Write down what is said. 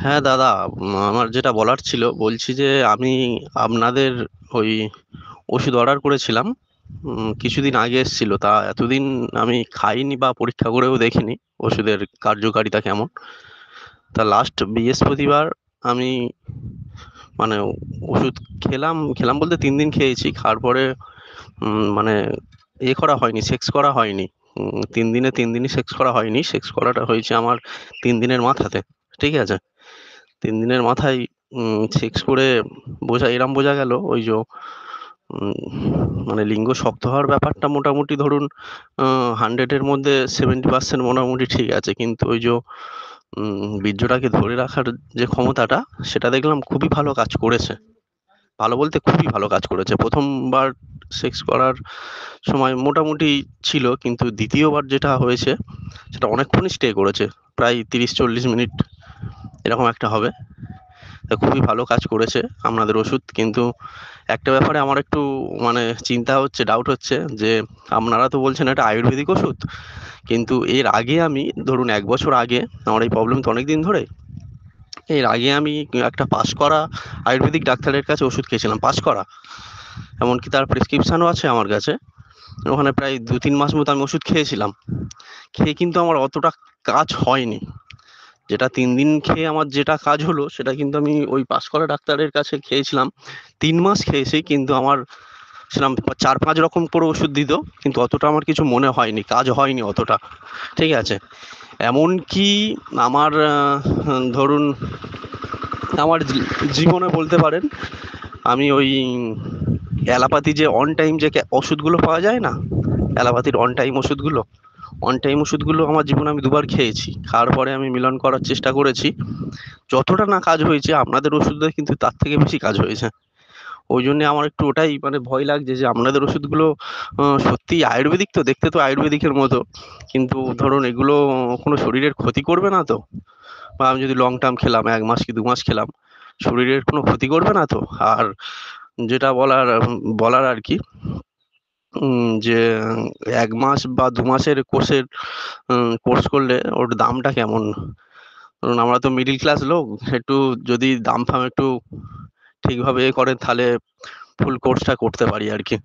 হ্যাঁ দাদা, আমার যেটা বলার ছিল বলছি যে আমি আপনাদের ওই ওষুধ অর্ডার করেছিলাম। কিছুদিন আগে এসেছিল, তা এতদিন আমি খাইনি বা পরীক্ষা করেও দেখিনি ওষুধের কার্যকারিতা কেমন। তা লাস্ট বৃহস্পতিবার আমি মানে ওষুধ খেলাম খেলাম বলতে 3 দিন খেয়েছি। খাওয়ার পরে মানে করা হয়নি, সেক্স করা হয়নি। 3 দিনে 3 দিনই সেক্স করা হয়নি, সেক্স করাটা হয়েছে আমার 3 দিনের মাথাতে। ঠিক আছে, 3 দিনের মাথায় সেক্স করে বোঝা গেল ওই যে উম, মানে লিঙ্গ শক্ত হওয়ার ব্যাপারটা মোটামুটি ধরুন 100-এর মধ্যে 70% মোটামুটি ঠিক আছে, কিন্তু ওই যে বীর্যটাকে ধরে রাখার যে ক্ষমতাটা, সেটা দেখলাম খুবই ভালো কাজ করেছে। ভালো বলতে খুবই ভালো কাজ করেছে। প্রথমবার সেক্স করার সময় মোটামুটি ছিল, কিন্তু দ্বিতীয়বার যেটা হয়েছে সেটা অনেকক্ষণই স্টে করেছে, প্রায় 30-40 মিনিট এরকম একটা হবে। তা খুবই ভালো কাজ করেছে আপনাদের ওষুধ। কিন্তু একটা ব্যাপারে আমার একটু মানে চিন্তা হচ্ছে, ডাউট হচ্ছে যে আপনারা তো বলছেন এটা আয়ুর্বেদিক ওষুধ, কিন্তু এর আগে আমি ধরুন 1 বছর আগে, আমার এই প্রবলেম তো অনেক দিন ধরে, এর আগে আমি একটা পাস করা আয়ুর্বেদিক ডাক্তারের কাছে ওষুধ খেয়েছিলাম, পাস করা, এমনকি তার প্রেসক্রিপশানও আছে আমার কাছে। ওখানে প্রায় 2-3 মাস মতো আমি ওষুধ খেয়েছিলাম, খেয়ে কিন্তু আমার অতটা কাজ হয়নি। যেটা 3 দিন খেয়ে আমার যেটা কাজ হলো, সেটা কিন্তু আমি ওই পাস করা ডাক্তারের কাছে খেয়েছিলাম। 3 মাস খেয়েছি, কিন্তু আমার সেরকম 4-5 রকম করে ওষুধ দিত, কিন্তু অতটা আমার কিছু মনে হয়নি, কাজ হয়নি অতটা। ঠিক আছে, এমনকি আমার ধরুন আমার জীবনে বলতে পারেন, আমি ওই অ্যালোপ্যাথি যে অন টাইম যে ওষুধগুলো পাওয়া যায় না, অ্যালোপ্যাথির অন টাইম ওষুধগুলো, অন টাইম ওষুধগুলো আমার জীবনে আমি 2বার খেয়েছি। খাওয়ার পরে আমি মিলন করার চেষ্টা করেছি, যতটা না কাজ হয়েছে আপনাদের ওষুধে কিন্তু তার থেকে বেশি কাজ হয়েছে। ওই জন্য আমার একটু ওটাই মানে ভয় লাগছে যে আপনাদের ওষুধগুলো সত্যিই আয়ুর্বেদিক, তো দেখতে তো আয়ুর্বেদিকের মতো, কিন্তু ধরুন এগুলো কোনো শরীরের ক্ষতি করবে না তো? বা আমি যদি লং টার্ম খেলাম, 1 মাস কি 2 মাস খেলাম, শরীরের কোনো ক্ষতি করবে না তো? আর যেটা বলার আর কি, যে 1 মাস বা 2 মাসের কোর্স করলে ওর দামটা কেমন? ধরুন আমরা তো মিডিল ক্লাস লোক, একটু যদি দাম ফাম একটু ঠিকভাবে করেন, তাহলে ফুল কোর্সটা করতে পারি আর কি।